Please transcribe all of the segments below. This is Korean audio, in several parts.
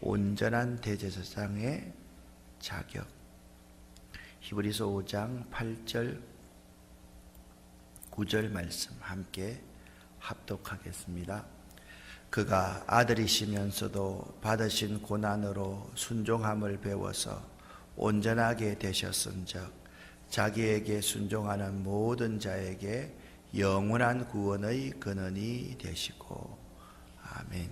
온전한 대제사장의 자격. 히브리서 5장 8절 9절 말씀 함께 합독하겠습니다. 그가 아들이시면서도 받으신 고난으로 순종함을 배워서 온전하게 되셨은즉 자기에게 순종하는 모든 자에게 영원한 구원의 근원이 되시고. 아멘.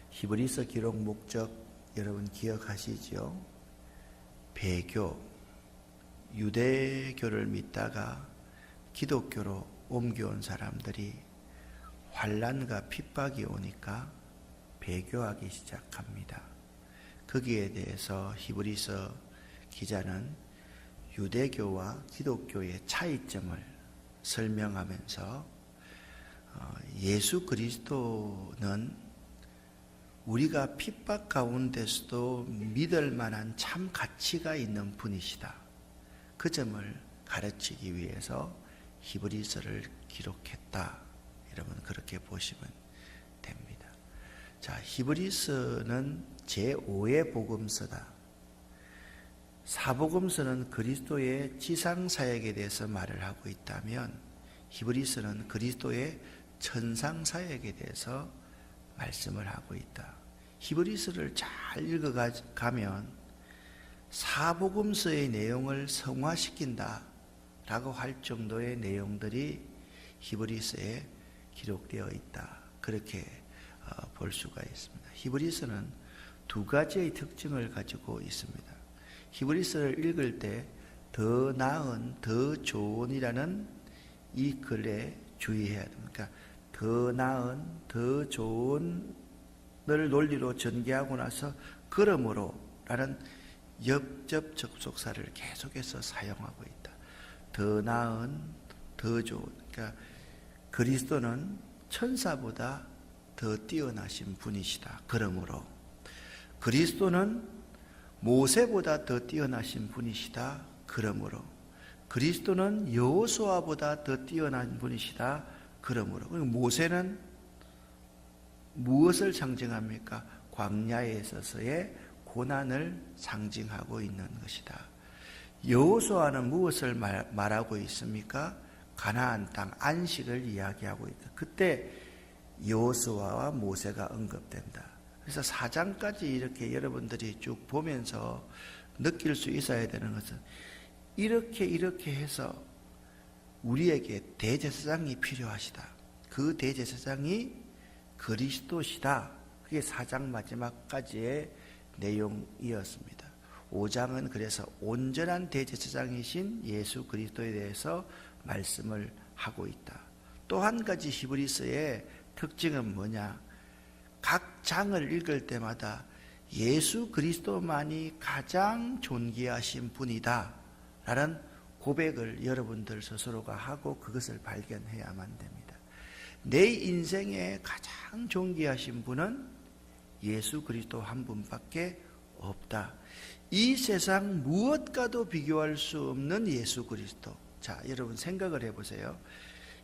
히브리서 기록 목적 여러분 기억하시죠? 배교, 유대교를 믿다가 기독교로 옮겨온 사람들이 환난과 핍박이 오니까 배교하기 시작합니다. 거기에 대해서 히브리서 기자는 유대교와 기독교의 차이점을 설명하면서 예수 그리스도는 우리가 핍박 가운데서도 믿을 만한 참 가치가 있는 분이시다. 그 점을 가르치기 위해서 히브리서를 기록했다. 여러분 그렇게 보시면 됩니다. 자, 히브리서는 제5의 복음서다. 사복음서는 그리스도의 지상사역에 대해서 말을 하고 있다면 히브리서는 그리스도의 천상사역에 대해서 말씀을 하고 있다. 히브리서를 잘 읽어가면 사복음서의 내용을 성화시킨다 라고 할 정도의 내용들이 히브리서에 기록되어 있다. 그렇게 볼 수가 있습니다. 히브리서는 두 가지의 특징을 가지고 있습니다. 히브리서를 읽을 때 더 나은, 더 좋은이라는 이 글에 주의해야 됩니다. 더 나은, 더 좋은을 논리로 전개하고 나서 그러므로 라는 역접 접속사를 계속해서 사용하고 있다. 더 나은, 더 좋은. 그러니까 그리스도는 천사보다 더 뛰어나신 분이시다. 그러므로 그리스도는 모세보다 더 뛰어나신 분이시다. 그러므로 그리스도는 여호수아보다 더 뛰어난 분이시다. 그러므로 모세는 무엇을 상징합니까? 광야에 있어서의 고난을 상징하고 있는 것이다. 여호수아는 무엇을 말하고 있습니까? 가나안 땅 안식을 이야기하고 있다. 그때 여호수아와 모세가 언급된다. 그래서 4장까지 이렇게 여러분들이 쭉 보면서 느낄 수 있어야 되는 것은 이렇게 해서 우리에게 대제사장이 필요하시다. 그 대제사장이 그리스도시다. 그게 4장 마지막까지의 내용이었습니다. 5장은 그래서 온전한 대제사장이신 예수 그리스도에 대해서 말씀을 하고 있다. 또 한 가지 히브리서의 특징은 뭐냐? 각 장을 읽을 때마다 예수 그리스도만이 가장 존귀하신 분이다 라는 고백을 여러분들 스스로가 하고 그것을 발견해야만 됩니다. 내 인생에 가장 존귀하신 분은 예수 그리스도 한 분밖에 없다. 이 세상 무엇과도 비교할 수 없는 예수 그리스도. 자, 여러분 생각을 해보세요.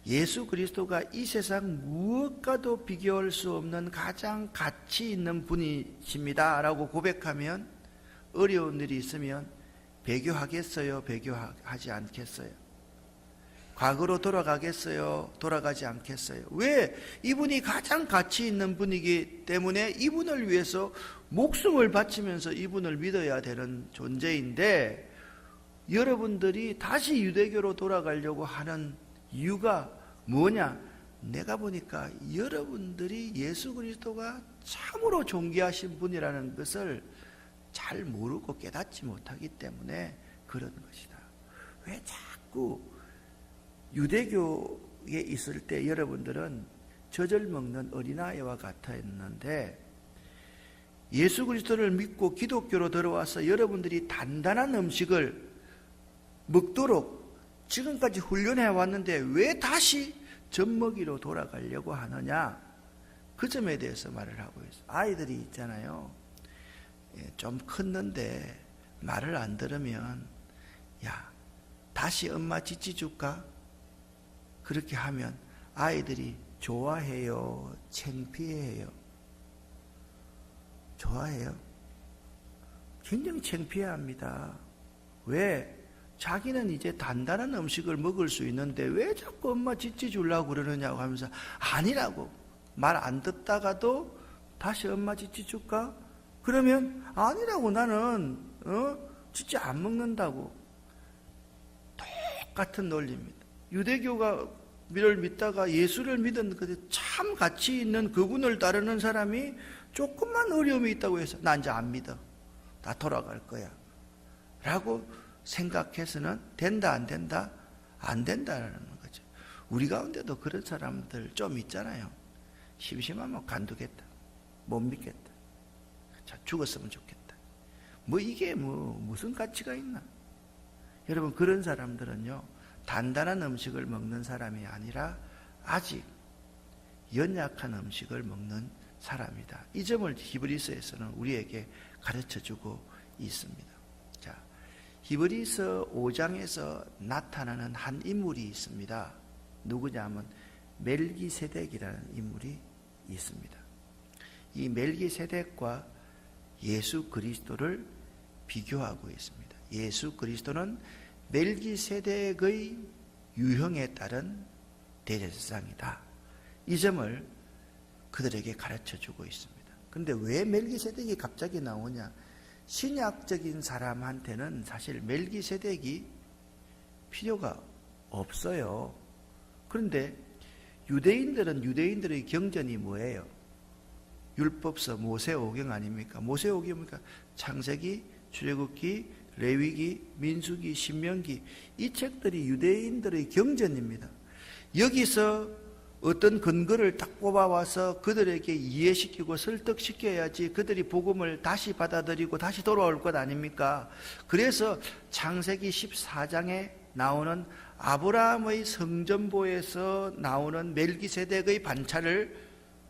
예수 그리스도가 이 세상 무엇과도 비교할 수 없는 가장 가치 있는 분이십니다 라고 고백하면 어려운 일이 있으면 배교하겠어요? 배교하지 않겠어요? 과거로 돌아가겠어요? 돌아가지 않겠어요? 왜? 이분이 가장 가치 있는 분이기 때문에 이분을 위해서 목숨을 바치면서 이분을 믿어야 되는 존재인데 여러분들이 다시 유대교로 돌아가려고 하는 이유가 뭐냐? 내가 보니까 여러분들이 예수 그리스도가 참으로 존귀하신 분이라는 것을 잘 모르고 깨닫지 못하기 때문에 그런 것이다. 왜 자꾸 유대교에 있을 때 여러분들은 젖을 먹는 어린아이와 같았는데 예수 그리스도를 믿고 기독교로 들어와서 여러분들이 단단한 음식을 먹도록 지금까지 훈련해 왔는데 왜 다시 젖먹이로 돌아가려고 하느냐? 그 점에 대해서 말을 하고 있어요. 아이들이 있잖아요. 좀 컸는데 말을 안 들으면 야, 다시 엄마 찌찌 줄까? 그렇게 하면 아이들이 좋아해요? 창피해요? 좋아해요? 굉장히 창피해합니다. 왜? 자기는 이제 단단한 음식을 먹을 수 있는데 왜 자꾸 엄마 찌찌 주려고 그러느냐고 하면서 아니라고 말 안 듣다가도 다시 엄마 찌찌 줄까? 그러면 아니라고 나는 찌찌 안 먹는다고. 똑같은 논리입니다. 유대교를 믿다가 예수를 믿은 참 가치 있는 그분을 따르는 사람이 조금만 어려움이 있다고 해서 나 이제 안 믿어. 다 돌아갈 거야. 라고 생각해서는 된다 안 된다? 안 된다라는 거죠. 우리 가운데도 그런 사람들 좀 있잖아요. 심심하면 간두겠다. 못 믿겠다. 자, 죽었으면 좋겠다. 이게 무슨 가치가 있나? 여러분, 그런 사람들은요, 단단한 음식을 먹는 사람이 아니라 아직 연약한 음식을 먹는 사람이다. 이 점을 히브리서에서는 우리에게 가르쳐주고 있습니다. 자, 히브리서 5장에서 나타나는 한 인물이 있습니다. 누구냐면 멜기세덱이라는 인물이 있습니다. 이 멜기세덱과 예수 그리스도를 비교하고 있습니다. 예수 그리스도는 멜기세덱의 유형에 따른 대제사장이다. 이 점을 그들에게 가르쳐주고 있습니다. 그런데 왜 멜기세덱이 갑자기 나오냐? 신약적인 사람한테는 사실 멜기세덱이 필요가 없어요. 그런데 유대인들은 유대인들의 경전이 뭐예요? 율법서 모세오경 아닙니까? 모세오경이 뭡니까? 창세기, 출애굽기, 레위기, 민수기, 신명기, 이 책들이 유대인들의 경전입니다. 여기서 어떤 근거를 딱 뽑아와서 그들에게 이해시키고 설득시켜야지 그들이 복음을 다시 받아들이고 다시 돌아올 것 아닙니까? 그래서 창세기 14장에 나오는 아브라함의 성전보에서 나오는 멜기세덱의 반차를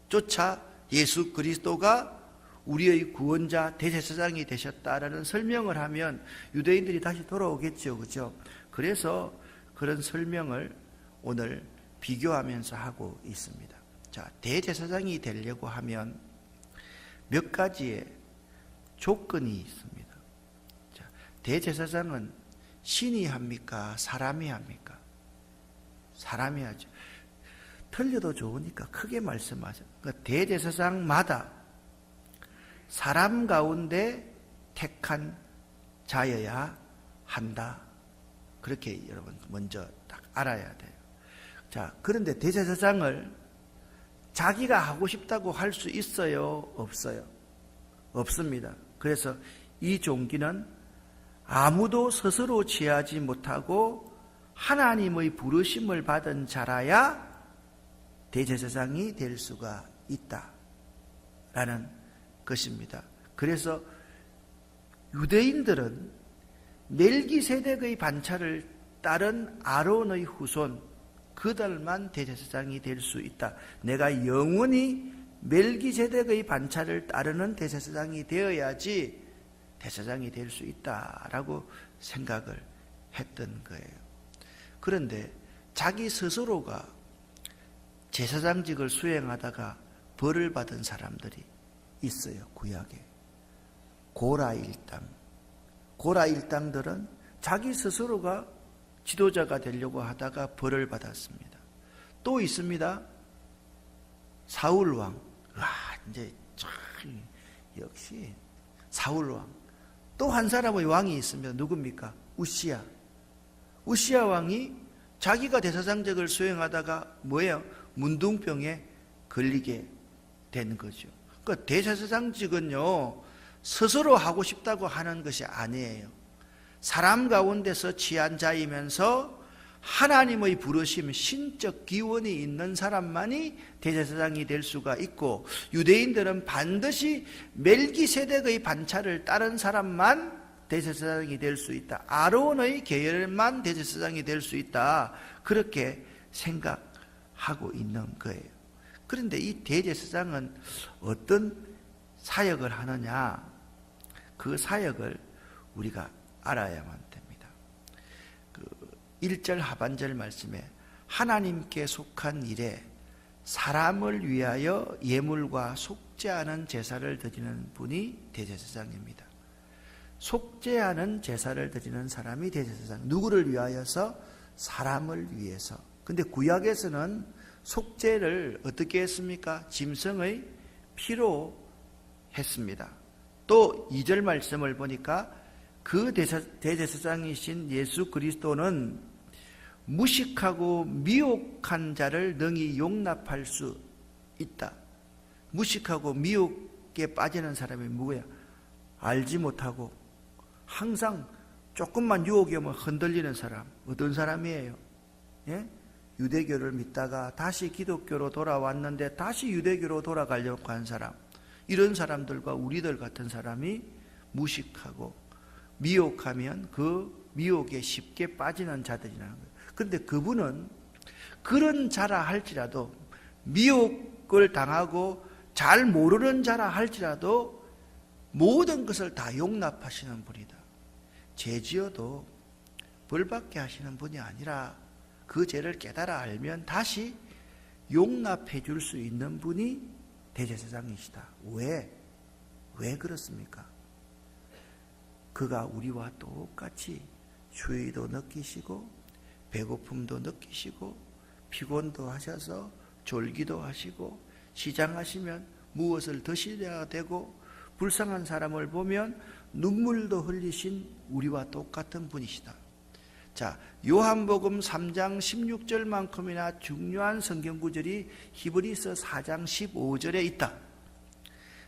쫓아 예수 그리스도가 우리의 구원자 대제사장이 되셨다라는 설명을 하면 유대인들이 다시 돌아오겠죠. 그렇죠? 그래서 그런 설명을 오늘 비교하면서 하고 있습니다. 자, 대제사장이 되려고 하면 몇 가지의 조건이 있습니다. 자, 대제사장은 신이 합니까? 사람이 합니까? 사람이 하죠. 틀려도 좋으니까 크게 말씀하죠. 그러니까 대제사장마다 사람 가운데 택한 자여야 한다. 그렇게 여러분 먼저 딱 알아야 돼요. 자, 그런데 대제사장을 자기가 하고 싶다고 할 수 있어요? 없어요? 없습니다. 그래서 이 종기는 아무도 스스로 취하지 못하고 하나님의 부르심을 받은 자라야 대제사장이 될 수가 있다라는 것입니다. 그래서 유대인들은 멜기세덱의 반차를 따른 아론의 후손 그들만 대제사장이 될 수 있다. 내가 영원히 멜기세덱의 반차를 따르는 대제사장이 되어야지 대제사장이 될 수 있다라고 생각을 했던 거예요. 그런데 자기 스스로가 제사장직을 수행하다가 벌을 받은 사람들이 있어요. 구약에 고라 일당. 고라 일당들은 자기 스스로가 지도자가 되려고 하다가 벌을 받았습니다. 또 있습니다. 사울왕. 이제 참 역시 사울왕. 또 한 사람의 왕이 있습니다. 누굽니까? 우시야. 우시야 왕이 자기가 대제사장직을 수행하다가 뭐예요? 문둥병에 걸리게 된 거죠. 그러니까 대제사장직은요, 스스로 하고 싶다고 하는 것이 아니에요. 사람 가운데서 취한 자이면서 하나님의 부르심, 신적 기원이 있는 사람만이 대제사장이 될 수가 있고, 유대인들은 반드시 멜기세덱의 반차를 따른 사람만 대제사장이 될 수 있다. 아론의 계열만 대제사장이 될 수 있다. 그렇게 생각하고 있는 거예요. 그런데 이 대제사장은 어떤 사역을 하느냐? 그 사역을 우리가 알아야만 됩니다. 1절 하반절 말씀에 하나님께 속한 일에 사람을 위하여 예물과 속죄하는 제사를 드리는 분이 대제사장입니다. 속죄하는 제사를 드리는 사람이 대제사장. 누구를 위하여서? 사람을 위해서. 근데 구약에서는 속죄를 어떻게 했습니까? 짐승의 피로 했습니다. 또 2절 말씀을 보니까 그 대제사장이신 예수 그리스도는 무식하고 미혹한 자를 능히 용납할 수 있다. 무식하고 미혹에 빠지는 사람이 누구야? 알지 못하고 항상 조금만 유혹이 오면 흔들리는 사람. 어떤 사람이에요? 예? 유대교를 믿다가 다시 기독교로 돌아왔는데 다시 유대교로 돌아가려고 한 사람. 이런 사람들과 우리들 같은 사람이 무식하고 미혹하면 그 미혹에 쉽게 빠지는 자들이라는 거예요. 그런데 그분은 그런 자라 할지라도, 미혹을 당하고 잘 모르는 자라 할지라도 모든 것을 다 용납하시는 분이다. 죄지어도 벌받게 하시는 분이 아니라 그 죄를 깨달아 알면 다시 용납해 줄 수 있는 분이 대제사장이시다. 왜 그렇습니까? 그가 우리와 똑같이 추위도 느끼시고 배고픔도 느끼시고 피곤도 하셔서 졸기도 하시고 시장하시면 무엇을 드시려야 되고 불쌍한 사람을 보면 눈물도 흘리신 우리와 똑같은 분이시다. 자, 요한복음 3장 16절만큼이나 중요한 성경구절이 히브리서 4장 15절에 있다.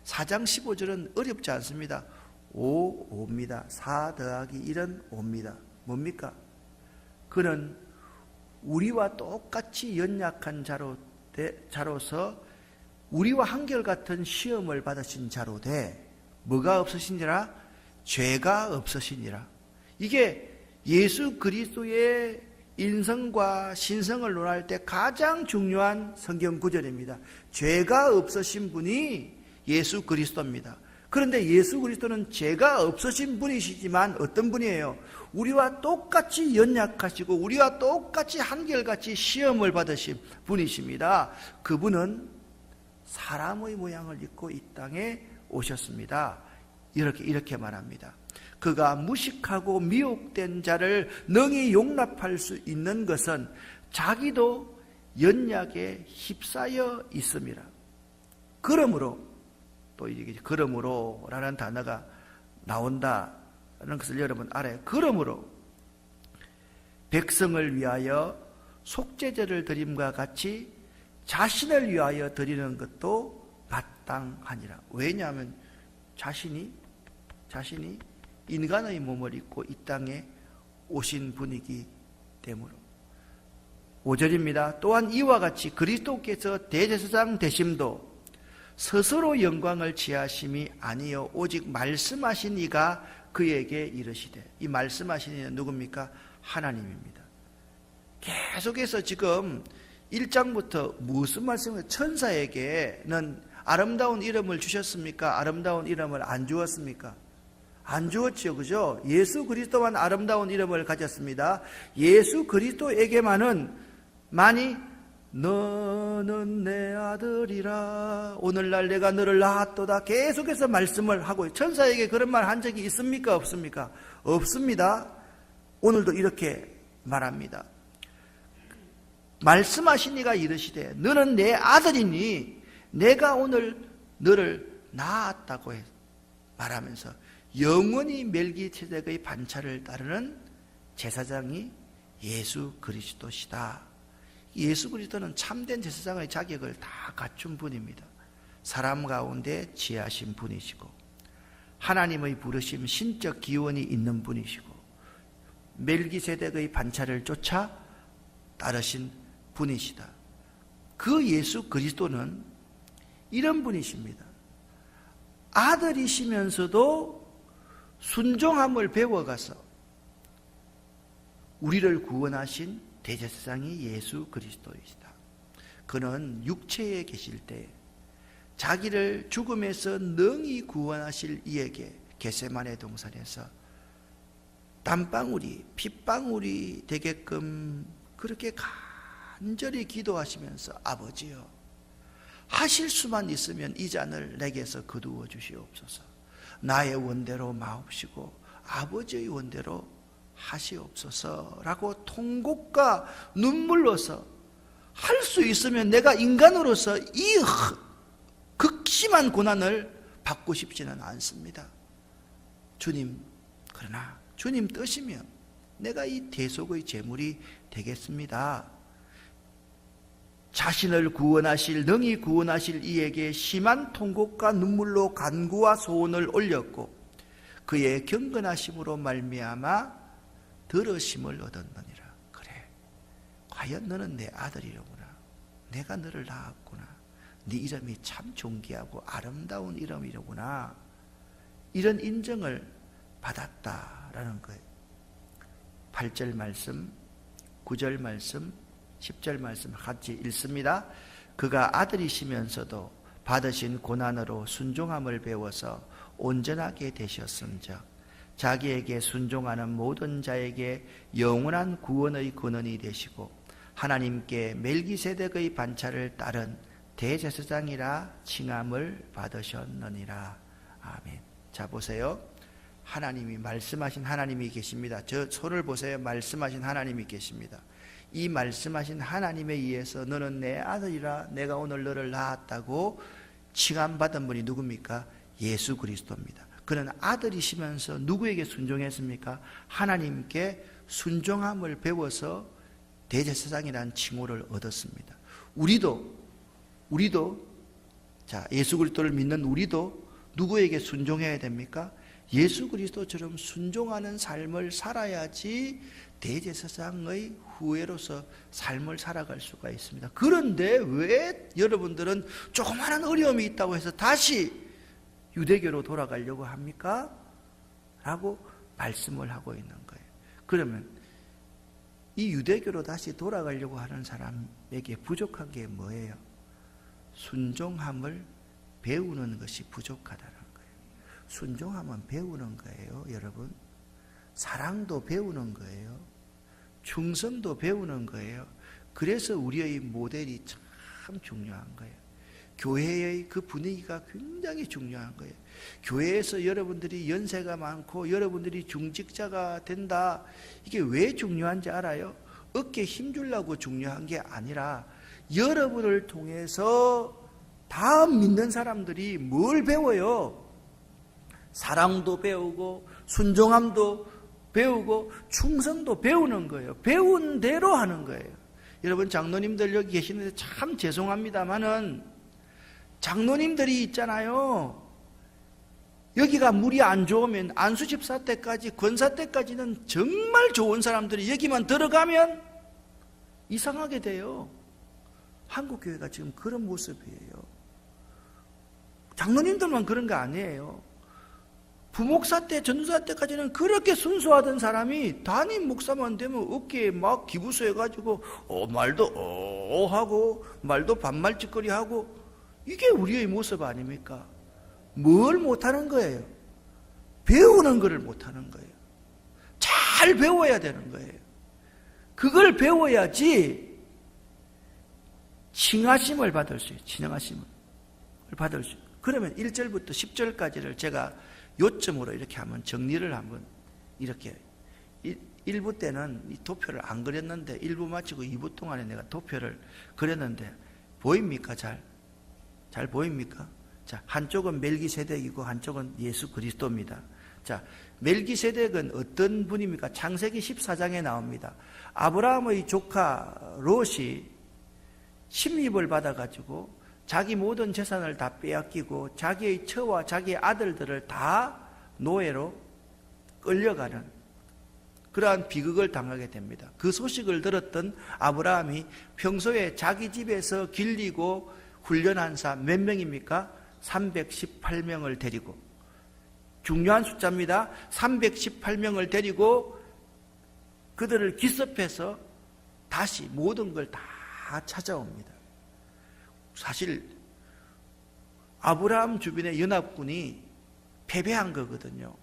4장 15절은 어렵지 않습니다. 5입니다. 4 더하기 1은 5입니다. 뭡니까? 그는 우리와 똑같이 연약한 자로서 우리와 한결같은 시험을 받으신 자로 돼. 뭐가 없으시니라? 죄가 없으시니라. 이게 예수 그리스도의 인성과 신성을 논할 때 가장 중요한 성경 구절입니다. 죄가 없으신 분이 예수 그리스도입니다. 그런데 예수 그리스도는 죄가 없으신 분이시지만 어떤 분이에요? 우리와 똑같이 연약하시고 우리와 똑같이 한결같이 시험을 받으신 분이십니다. 그분은 사람의 모양을 입고 이 땅에 오셨습니다. 이렇게 말합니다. 그가 무식하고 미혹된 자를 능히 용납할 수 있는 것은 자기도 연약에 휩싸여 있음이라. 그러므로, 또 이게 그러므로라는 단어가 나온다는 것을 여러분 알아요. 그러므로 백성을 위하여 속죄제를 드림과 같이 자신을 위하여 드리는 것도 마땅하니라. 왜냐하면 자신이 인간의 몸을 입고 이 땅에 오신 분이기 때문에. 5절입니다. 또한 이와 같이 그리스도께서 대제사장 되심도 스스로 영광을 취하심이 아니요 오직 말씀하신 이가 그에게 이르시되. 이 말씀하신 이는 누굽니까? 하나님입니다. 계속해서 지금 1장부터 무슨 말씀을, 천사에게는 아름다운 이름을 주셨습니까? 아름다운 이름을 안 주었습니까? 안 주었지요, 그죠? 예수 그리스도만 아름다운 이름을 가졌습니다. 예수 그리스도에게만은 많이 너는 내 아들이라, 오늘날 내가 너를 낳았도다, 계속해서 말씀을 하고, 천사에게 그런 말 한 적이 있습니까? 없습니까? 없습니다. 오늘도 이렇게 말합니다. 말씀하신 이가 이르시되 너는 내 아들이니 내가 오늘 너를 낳았다고 말하면서 영원히 멜기세덱의 반차를 따르는 제사장이 예수 그리스도시다. 예수 그리스도는 참된 제사장의 자격을 다 갖춘 분입니다. 사람 가운데 지혜하신 분이시고 하나님의 부르심, 신적 기원이 있는 분이시고 멜기세덱의 반차를 쫓아 따르신 분이시다. 그 예수 그리스도는 이런 분이십니다. 아들이시면서도 순종함을 배워가서 우리를 구원하신 대제사장이 예수 그리스도이시다. 그는 육체에 계실 때 자기를 죽음에서 능히 구원하실 이에게 겟세마네 동산에서 땀방울이 핏방울이 되게끔 그렇게 간절히 기도하시면서 아버지여 하실 수만 있으면 이 잔을 내게서 거두어 주시옵소서. 나의 원대로 마옵시고 아버지의 원대로 하시옵소서라고 통곡과 눈물로서 할 수 있으면 내가 인간으로서 이 극심한 고난을 받고 싶지는 않습니다. 주님, 그러나 주님 뜻이면 내가 이 대속의 제물이 되겠습니다. 자신을 구원하실, 능히 구원하실 이에게 심한 통곡과 눈물로 간구와 소원을 올렸고 그의 경건하심으로 말미암아 들으심을 얻었느니라. 그래, 과연 너는 내 아들이로구나. 내가 너를 낳았구나. 네 이름이 참 존귀하고 아름다운 이름이로구나. 이런 인정을 받았다라는 거예요. 8절 말씀, 9절 말씀, 10절 말씀 같이 읽습니다. 그가 아들이시면서도 받으신 고난으로 순종함을 배워서 온전하게 되셨은즉 자기에게 순종하는 모든 자에게 영원한 구원의 근원이 되시고 하나님께 멜기세덱의 반차를 따른 대제사장이라 칭함을 받으셨느니라. 아멘. 자, 보세요. 하나님이 말씀하신 하나님이 계십니다. 저 손을 보세요. 말씀하신 하나님이 계십니다. 이 말씀하신 하나님에 의해서 너는 내 아들이라 내가 오늘 너를 낳았다고 칭함받은 분이 누굽니까? 예수 그리스도입니다. 그는 아들이시면서 누구에게 순종했습니까? 하나님께 순종함을 배워서 대제사장이라는 칭호를 얻었습니다. 우리도 자, 예수 그리스도를 믿는 우리도 누구에게 순종해야 됩니까? 예수 그리스도처럼 순종하는 삶을 살아야지 대제사장의 후예로서 삶을 살아갈 수가 있습니다. 그런데 왜 여러분들은 조그마한 어려움이 있다고 해서 다시 유대교로 돌아가려고 합니까? 라고 말씀을 하고 있는 거예요. 그러면 이 유대교로 다시 돌아가려고 하는 사람에게 부족한 게 뭐예요? 순종함을 배우는 것이 부족하다는 거예요. 순종함은 배우는 거예요, 여러분. 사랑도 배우는 거예요. 충성도 배우는 거예요. 그래서 우리의 모델이 참 중요한 거예요. 교회의 그 분위기가 굉장히 중요한 거예요. 교회에서 여러분들이 연세가 많고 여러분들이 중직자가 된다. 이게 왜 중요한지 알아요? 어깨에 힘주려고 중요한 게 아니라 여러분을 통해서 다음 믿는 사람들이 뭘 배워요? 사랑도 배우고 순종함도 배우고 충성도 배우는 거예요. 배운 대로 하는 거예요. 여러분 장로님들 여기 계시는데 참 죄송합니다만은 장로님들이 있잖아요. 여기가 물이 안 좋으면 안수집사 때까지 권사 때까지는 정말 좋은 사람들이 여기만 들어가면 이상하게 돼요. 한국교회가 지금 그런 모습이에요. 장로님들만 그런 거 아니에요. 부목사 때, 전도사 때까지는 그렇게 순수하던 사람이 담임 목사만 되면 어깨에 막 기부수해가지고 말도 하고 말도 반말짓거리 하고 이게 우리의 모습 아닙니까? 뭘 못하는 거예요? 배우는 것을 못하는 거예요. 잘 배워야 되는 거예요. 그걸 배워야지 칭하심을 받을 수 있어요. 칭하심을 받을 수 있어요. 그러면 1절부터 10절까지를 제가 요점으로 이렇게 한번 정리를 한번 이렇게 1부 때는 이 도표를 안 그렸는데 1부 마치고 2부 동안에 내가 도표를 그렸는데 보입니까? 잘 보입니까? 자, 한쪽은 멜기세덱이고 한쪽은 예수 그리스도입니다. 자, 멜기세덱은 어떤 분입니까? 창세기 14장에 나옵니다. 아브라함의 조카 롯이 침입을 받아가지고 자기 모든 재산을 다 빼앗기고 자기의 처와 자기의 아들들을 다 노예로 끌려가는 그러한 비극을 당하게 됩니다. 그 소식을 들었던 아브라함이 평소에 자기 집에서 길리고 훈련한 사 몇 명입니까? 318명을 데리고, 중요한 숫자입니다. 318명을 데리고 그들을 기습해서 다시 모든 걸 다 찾아옵니다. 사실 아브라함 주변의 연합군이 패배한 거거든요.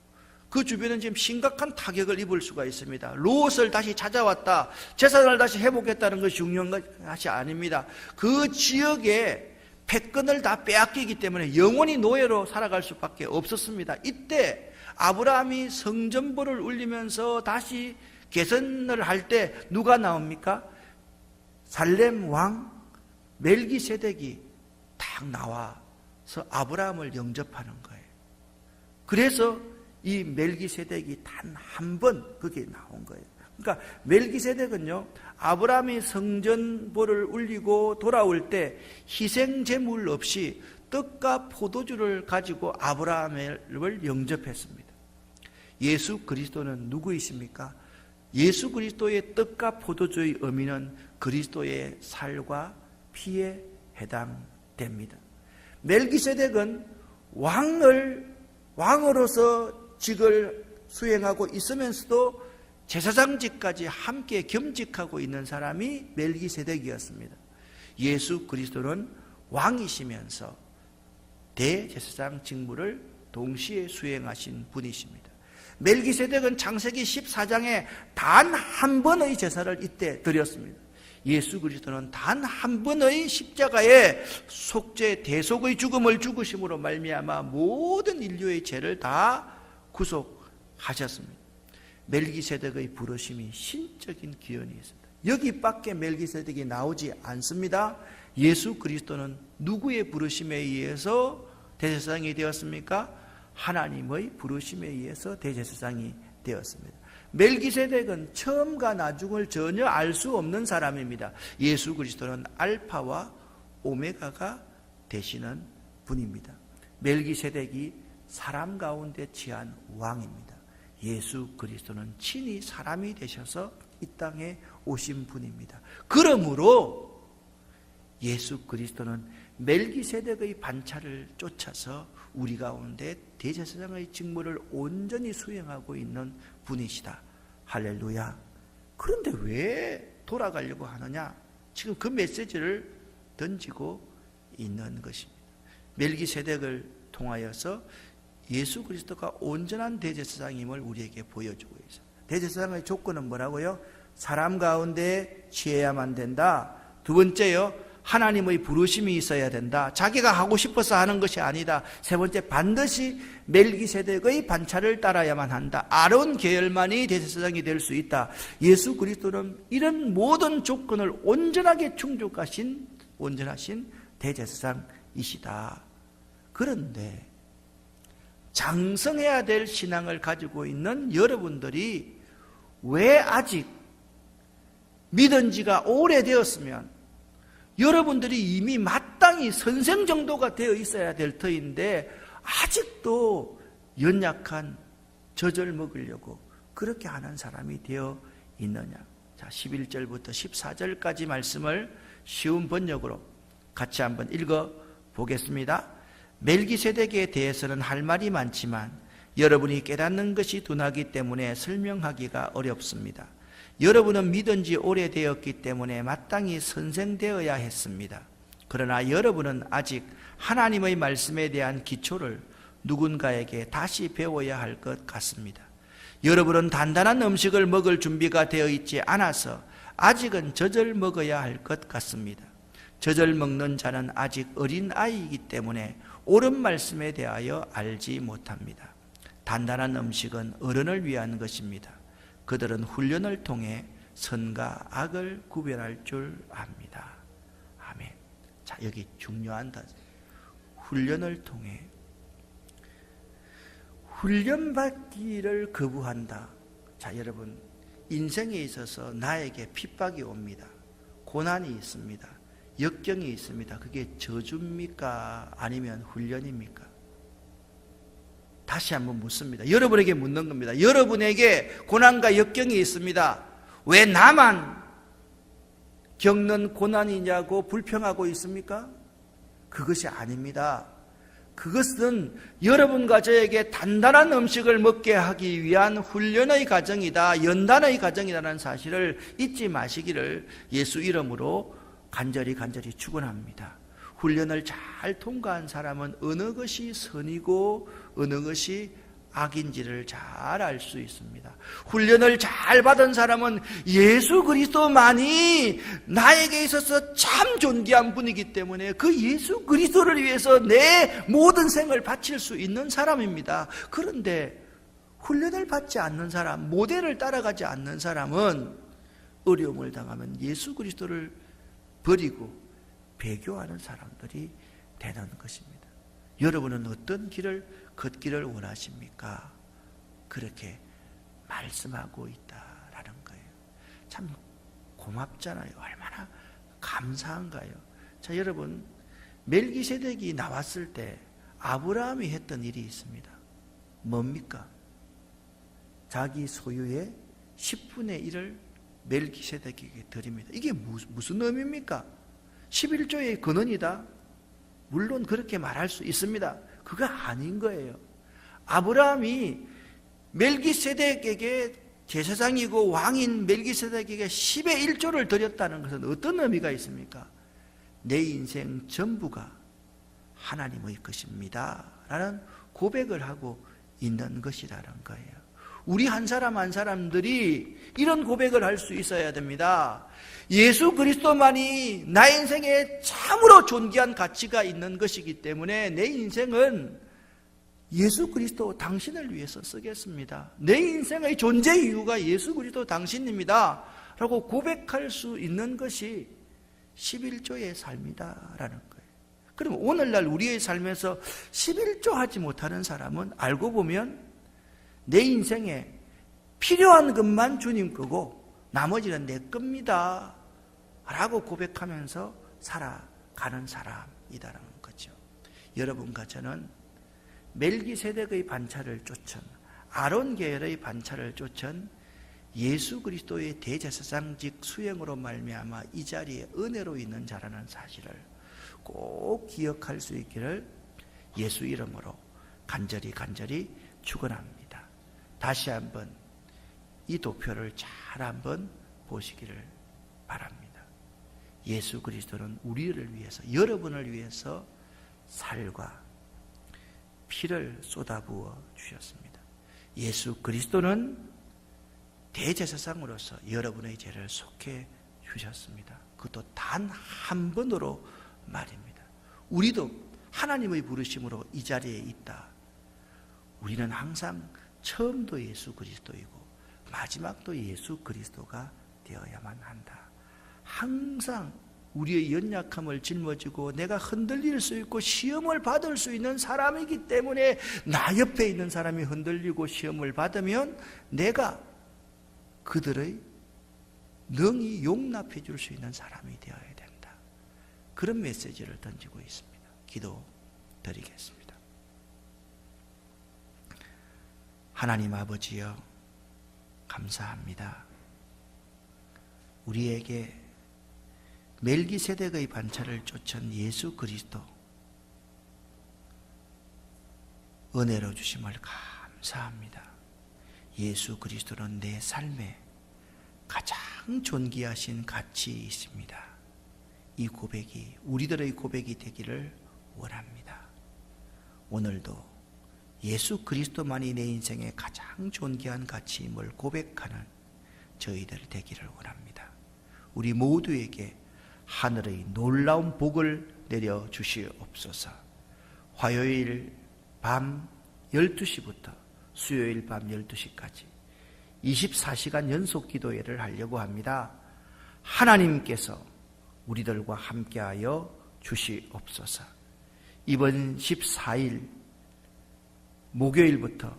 그 주변은 지금 심각한 타격을 입을 수가 있습니다. 롯을 다시 찾아왔다, 재산을 다시 회복했다는 것이 중요한 것이 아닙니다. 그 지역에 패권을 다 빼앗기기 때문에 영원히 노예로 살아갈 수밖에 없었습니다. 이때 아브라함이 성전보를 울리면서 다시 개선을 할 때 누가 나옵니까? 살렘 왕 멜기세덱이 딱 나와서 아브라함을 영접하는 거예요. 그래서 이 멜기세덱이 단 한 번 그게 나온 거예요. 그러니까 멜기세덱은요, 아브라함이 성전보를 울리고 돌아올 때 희생 제물 없이 떡과 포도주를 가지고 아브라함을 영접했습니다. 예수 그리스도는 누구이십니까? 예수 그리스도의 떡과 포도주의 의미는 그리스도의 살과 피에 해당됩니다. 멜기세덱은 왕으로서 직을 수행하고 있으면서도 제사장직까지 함께 겸직하고 있는 사람이 멜기세덱이었습니다. 예수 그리스도는 왕이시면서 대제사장 직무를 동시에 수행하신 분이십니다. 멜기세덱은 창세기 14장에 단 한 번의 제사를 이때 드렸습니다. 예수 그리스도는 단 한 번의 십자가에 속죄 대속의 죽음을 죽으심으로 말미암아 모든 인류의 죄를 다 구속하셨습니다. 멜기세덱의 부르심이 신적인 기원이 있습니다. 여기밖에 멜기세덱이 나오지 않습니다. 예수 그리스도는 누구의 부르심에 의해서 대제사장이 되었습니까? 하나님의 부르심에 의해서 대제사장이 되었습니다. 멜기세덱은 처음과 나중을 전혀 알 수 없는 사람입니다. 예수 그리스도는 알파와 오메가가 되시는 분입니다. 멜기세덱이 사람 가운데 취한 왕입니다. 예수 그리스도는 친히 사람이 되셔서 이 땅에 오신 분입니다. 그러므로 예수 그리스도는 멜기세덱의 반차를 쫓아서 우리 가운데 대제사장의 직무를 온전히 수행하고 있는 분이시다. 할렐루야. 그런데 왜 돌아가려고 하느냐? 지금 그 메시지를 던지고 있는 것입니다. 멜기세덱을 통하여서 예수 그리스도가 온전한 대제사장임을 우리에게 보여주고 있습니다. 대제사장의 조건은 뭐라고요? 사람 가운데 취해야만 된다. 두 번째요, 하나님의 부르심이 있어야 된다. 자기가 하고 싶어서 하는 것이 아니다. 세 번째, 반드시 멜기세덱의 반차를 따라야만 한다. 아론 계열만이 대제사장이 될 수 있다. 예수 그리스도는 이런 모든 조건을 온전하게 충족하신 온전하신 대제사장이시다. 그런데 장성해야 될 신앙을 가지고 있는 여러분들이 왜 아직 믿은 지가 오래되었으면 여러분들이 이미 마땅히 선생 정도가 되어 있어야 될 터인데 아직도 연약한 젖을 먹으려고 그렇게 하는 사람이 되어 있느냐. 자, 11절부터 14절까지 말씀을 쉬운 번역으로 같이 한번 읽어 보겠습니다. 멜기세덱에 대해서는 할 말이 많지만 여러분이 깨닫는 것이 둔하기 때문에 설명하기가 어렵습니다. 여러분은 믿은 지 오래되었기 때문에 마땅히 선생되어야 했습니다. 그러나 여러분은 아직 하나님의 말씀에 대한 기초를 누군가에게 다시 배워야 할 것 같습니다. 여러분은 단단한 음식을 먹을 준비가 되어 있지 않아서 아직은 젖을 먹어야 할 것 같습니다. 젖을 먹는 자는 아직 어린 아이이기 때문에 옳은 말씀에 대하여 알지 못합니다. 단단한 음식은 어른을 위한 것입니다. 그들은 훈련을 통해 선과 악을 구별할 줄 압니다. 아멘. 자, 여기 중요한 단어. 훈련을 통해 훈련받기를 거부한다. 자, 여러분, 인생에 있어서 나에게 핍박이 옵니다. 고난이 있습니다. 역경이 있습니다. 그게 저주입니까? 아니면 훈련입니까? 다시 한번 묻습니다. 여러분에게 묻는 겁니다. 여러분에게 고난과 역경이 있습니다. 왜 나만 겪는 고난이냐고 불평하고 있습니까? 그것이 아닙니다. 그것은 여러분과 저에게 단단한 음식을 먹게 하기 위한 훈련의 과정이다. 연단의 과정이라는 사실을 잊지 마시기를 예수 이름으로 간절히 축원합니다. 훈련을 잘 통과한 사람은 어느 것이 선이고 어느 것이 악인지를 잘 알 수 있습니다. 훈련을 잘 받은 사람은 예수 그리스도만이 나에게 있어서 참 존귀한 분이기 때문에 그 예수 그리스도를 위해서 내 모든 생을 바칠 수 있는 사람입니다. 그런데 훈련을 받지 않는 사람, 모델을 따라가지 않는 사람은 어려움을 당하면 예수 그리스도를 버리고 배교하는 사람들이 되는 것입니다. 여러분은 어떤 길을 걷기를 원하십니까? 그렇게 말씀하고 있다라는 거예요. 참 고맙잖아요. 얼마나 감사한가요? 자, 여러분, 멜기세덱이 나왔을 때 아브라함이 했던 일이 있습니다. 뭡니까? 자기 소유의 10분의 1을 멜기세덱에게 드립니다. 이게 무슨 의미입니까? 11조의 근원이다? 물론 그렇게 말할 수 있습니다. 그거 아닌 거예요. 아브라함이 멜기세덱에게 제사장이고 왕인 멜기세덱에게 10의 1조를 드렸다는 것은 어떤 의미가 있습니까? 내 인생 전부가 하나님의 것입니다 라는 고백을 하고 있는 것이라는 거예요. 우리 한 사람 한 사람들이 이런 고백을 할 수 있어야 됩니다. 예수 그리스도만이 나의 인생에 참으로 존귀한 가치가 있는 것이기 때문에 내 인생은 예수 그리스도 당신을 위해서 쓰겠습니다. 내 인생의 존재 이유가 예수 그리스도 당신입니다 라고 고백할 수 있는 것이 11조의 삶이다라는 거예요. 그럼 오늘날 우리의 삶에서 11조 하지 못하는 사람은 알고 보면 내 인생에 필요한 것만 주님 거고 나머지는 내 겁니다 라고 고백하면서 살아가는 사람이라는 거죠. 여러분과 저는 멜기세덱의 반차를 쫓은, 아론 계열의 반차를 쫓은 예수 그리스도의 대제사장직 수행으로 말미암아 이 자리에 은혜로 있는 자라는 사실을 꼭 기억할 수 있기를 예수 이름으로 간절히 축원합니다. 다시 한번 이 도표를 잘 한번 보시기를 바랍니다. 예수 그리스도는 우리를 위해서, 여러분을 위해서 살과 피를 쏟아부어 주셨습니다. 예수 그리스도는 대제사장으로서 여러분의 죄를 속해 주셨습니다. 그것도 단 한 번으로 말입니다. 우리도 하나님의 부르심으로 이 자리에 있다. 우리는 항상 처음도 예수 그리스도이고 마지막도 예수 그리스도가 되어야만 한다. 항상 우리의 연약함을 짊어지고 내가 흔들릴 수 있고 시험을 받을 수 있는 사람이기 때문에 나 옆에 있는 사람이 흔들리고 시험을 받으면 내가 그들의 능히 용납해 줄 수 있는 사람이 되어야 된다. 그런 메시지를 던지고 있습니다. 기도 드리겠습니다. 하나님 아버지여, 감사합니다. 우리에게 멜기세덱의 반차를 쫓은 예수 그리스도 은혜로 주심을 감사합니다. 예수 그리스도는 내 삶에 가장 존귀하신 가치이십니다. 이 고백이 우리들의 고백이 되기를 원합니다. 오늘도 예수 그리스도만이 내 인생의 가장 존귀한 가치임을 고백하는 저희들 되기를 원합니다. 우리 모두에게 하늘의 놀라운 복을 내려주시옵소서. 화요일 밤 12시부터 수요일 밤 12시까지 24시간 연속 기도회를 하려고 합니다. 하나님께서 우리들과 함께하여 주시옵소서. 이번 14일 목요일부터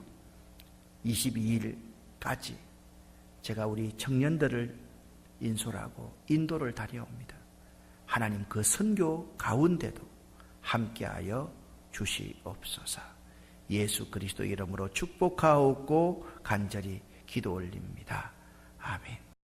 22일까지 제가 우리 청년들을 인솔하고 인도를 다녀옵니다. 하나님 그 선교 가운데도 함께하여 주시옵소서. 예수 그리스도 이름으로 축복하옵고 간절히 기도 올립니다. 아멘.